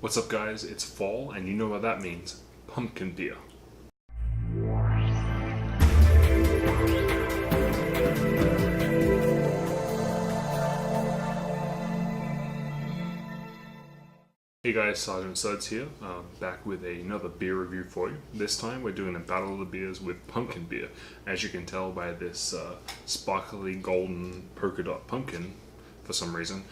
What's up, guys? It's fall, and you know what that means. Pumpkin beer. Hey guys, Sergeant Suds here, back with another beer review for you. This time we're doing a battle of the beers with pumpkin beer. As you can tell by this sparkly golden polka dot pumpkin, for some reason.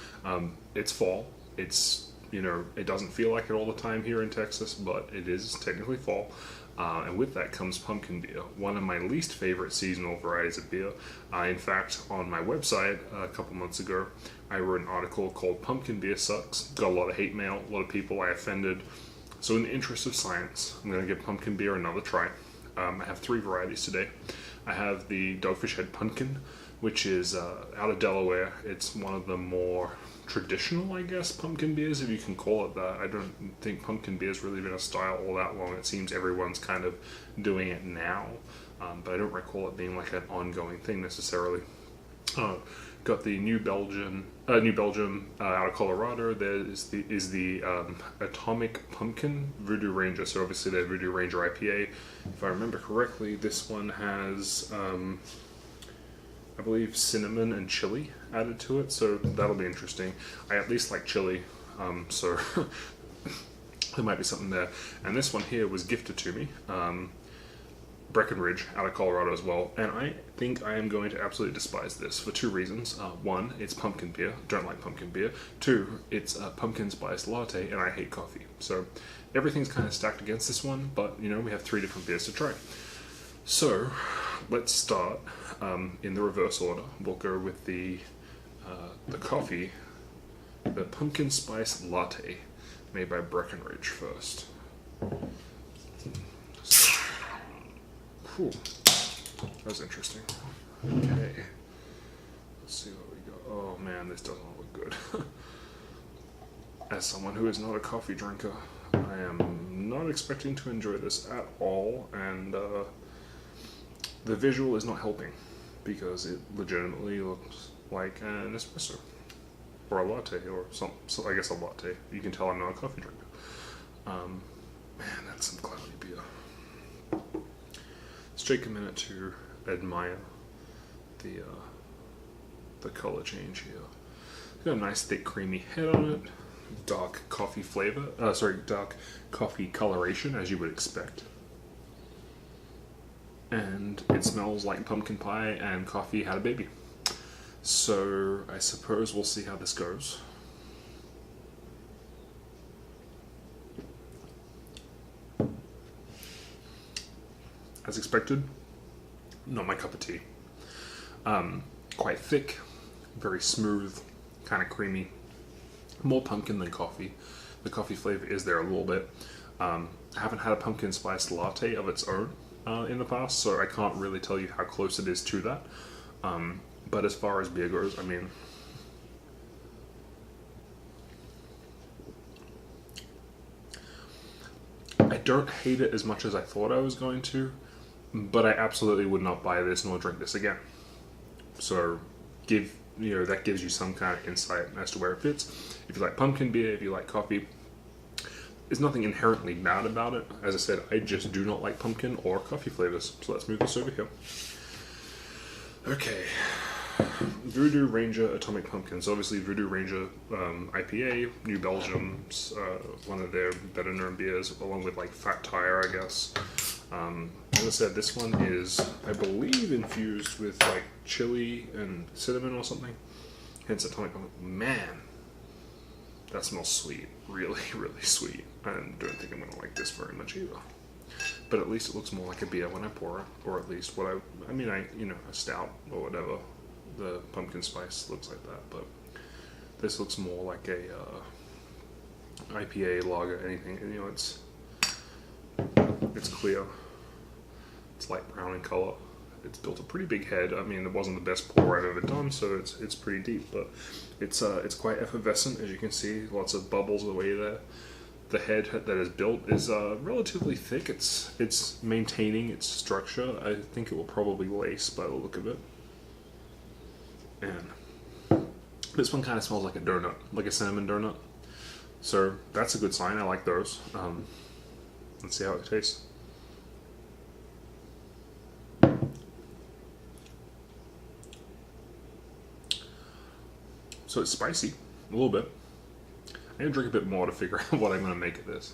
It's fall. It's, it doesn't feel like it all the time here in Texas, but it is technically fall. And with that comes pumpkin beer, one of my least favorite seasonal varieties of beer. In fact, on my website a couple months ago, I wrote an article called Pumpkin Beer Sucks. Got a lot of hate mail, a lot of people I offended. So in the interest of science, I'm going to give pumpkin beer another try. I have three varieties today. I have the Dogfish Head Punkin, which is out of Delaware. It's one of the more traditional, I guess, pumpkin beers, if you can call it that. I don't think pumpkin beer's really been a style all that long. It seems everyone's kind of doing it now, but I don't recall it being like an ongoing thing necessarily. Got the New Belgium out of Colorado. There is the Atomic Pumpkin Voodoo Ranger. So obviously their Voodoo Ranger IPA. If I remember correctly, this one has I believe cinnamon and chili added to it, so that'll be interesting. I at least like chili, so there might be something there. And this one here was gifted to me, Breckenridge out of Colorado as well, and I think I am going to absolutely despise this for two reasons. One, it's pumpkin beer, don't like pumpkin beer. Two, it's a pumpkin spice latte, and I hate coffee. So everything's kind of stacked against this one, but we have three different beers to try. So let's start in the reverse order. We'll go with the coffee, the pumpkin spice latte, made by Breckenridge first. So, whew, that was interesting. Okay, let's see what we got. Oh man, this doesn't look good. As someone who is not a coffee drinker, I am not expecting to enjoy this at all, and the visual is not helping, because it legitimately looks like an espresso, or a latte, or so I guess a latte. You can tell I'm not a coffee drinker. Man, that's some cloudy beer. Let's take a minute to admire the color change here. It's got a nice thick creamy head on it, dark coffee flavor, dark coffee coloration, as you would expect. And it smells like pumpkin pie and coffee had a baby. So I suppose we'll see how this goes. As expected, not my cup of tea. Quite thick, very smooth, kind of creamy. More pumpkin than coffee. The coffee flavor is there a little bit. I haven't had a pumpkin spice latte of its own in the past, so I can't really tell you how close it is to that. But as far as beer goes, I mean, I don't hate it as much as I thought I was going to, but I absolutely would not buy this nor drink this again. So that gives you some kind of insight as to where it fits. If you like pumpkin beer, if you like coffee, there's nothing inherently bad about it. As I said, I just do not like pumpkin or coffee flavors. So let's move this over here. Okay. Voodoo Ranger Atomic Pumpkins. Obviously, Voodoo Ranger IPA, New Belgium's one of their better known beers, along with like Fat Tire, I guess. As I said, this one is, I believe, infused with like chili and cinnamon or something. Hence Atomic Pumpkin. Man, that smells sweet. Really, really sweet. I don't think I'm going to like this very much either. But at least it looks more like a beer when I pour it. Or at least a stout or whatever. The pumpkin spice looks like that. But this looks more like a IPA, lager, anything. And it's clear. It's light brown in color. It's built a pretty big head. I mean, it wasn't the best pour I've ever done, so it's pretty deep, but it's quite effervescent, as you can see. Lots of bubbles away there. The head that is built is relatively thick. It's maintaining its structure. I think it will probably lace by the look of it. And this one kind of smells like a donut, like a cinnamon donut. So that's a good sign. I like those. Let's see how it tastes. So it's spicy, a little bit. I'm going to drink a bit more to figure out what I'm going to make of this.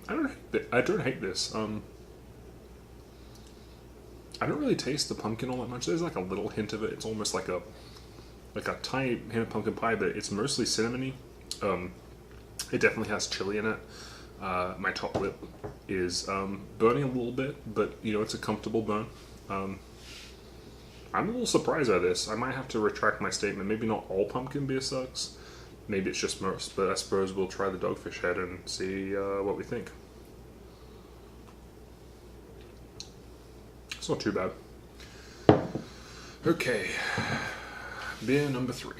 I don't hate this. I don't really taste the pumpkin all that much. There's like a little hint of it. It's almost like a tiny hint of pumpkin pie, but it's mostly cinnamony. It definitely has chili in it. My top lip is burning a little bit, but you know, it's a comfortable burn. I'm a little surprised by this. I might have to retract my statement. Maybe not all pumpkin beer sucks. Maybe it's just most, but I suppose we'll try the Dogfish Head and see what we think. It's not too bad. Okay, beer number 3.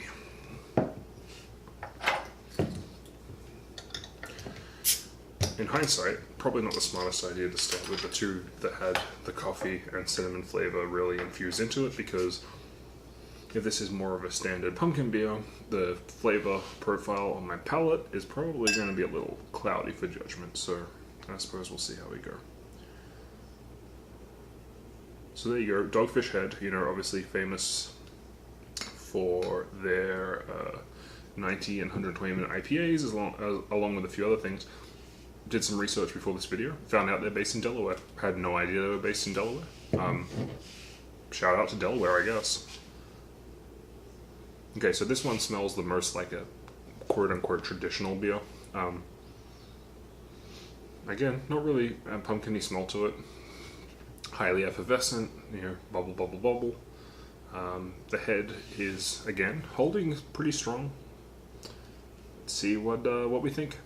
In hindsight, probably not the smartest idea to start with the two that had the coffee and cinnamon flavor really infused into it, because if this is more of a standard pumpkin beer, the flavor profile on my palate is probably going to be a little cloudy for judgment, so I suppose we'll see how we go. So there you go, Dogfish Head, you know, obviously famous for their 90 and 120 minute IPAs, along with a few other things. Did some research before this video, found out they're based in Delaware. Had no idea they were based in Delaware. Shout out to Delaware, I guess. Okay, so this one smells the most like a quote-unquote traditional beer. Again, not really a pumpkin-y smell to it. Highly effervescent, you know, bubble, bubble, bubble. The head is, again, holding pretty strong. Let's see what we think.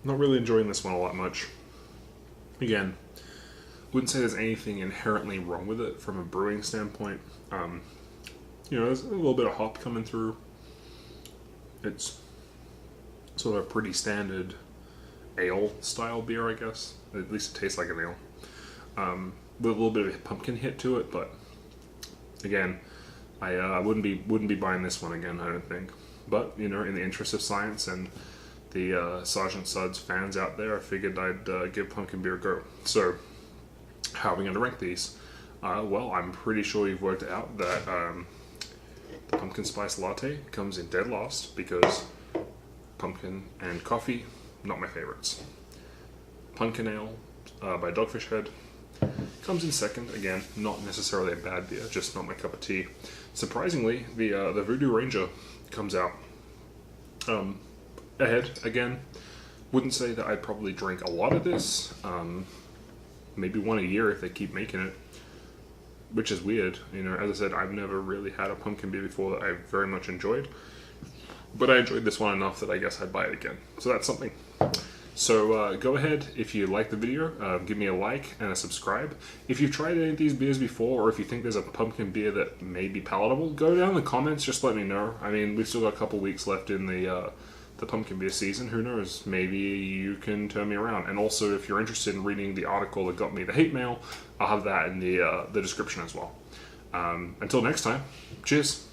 Not really enjoying this one all that much. Again, wouldn't say there's anything inherently wrong with it from a brewing standpoint. You know, there's a little bit of hop coming through. It's sort of a pretty standard ale style beer, I guess. At least it tastes like an ale. With a little bit of a pumpkin hit to it, but again, I wouldn't be buying this one again, I don't think. But you know, in the interest of science and the Sergeant Suds fans out there, I figured I'd give pumpkin beer a go. So, how are we going to rank these? Well, I'm pretty sure you've worked out that the pumpkin spice latte comes in dead last, because pumpkin and coffee, not my favorites. Pumpkin ale by Dogfish Head comes in second. Again, not necessarily a bad beer, just not my cup of tea. Surprisingly, the Voodoo Ranger comes out ahead. Again, wouldn't say that I'd probably drink a lot of this. Maybe one a year if they keep making it, which is weird. You know, as I said, I've never really had a pumpkin beer before that I very much enjoyed, but I enjoyed this one enough that I guess I'd buy it again. So that's something. So go ahead, if you like the video, give me a like and a subscribe. If you've tried any of these beers before, or if you think there's a pumpkin beer that may be palatable, go down in the comments, just let me know. I mean, we've still got a couple weeks left in the pumpkin beer season. Who knows? Maybe you can turn me around. And also, if you're interested in reading the article that got me the hate mail, I'll have that in the description as well. Until next time, cheers.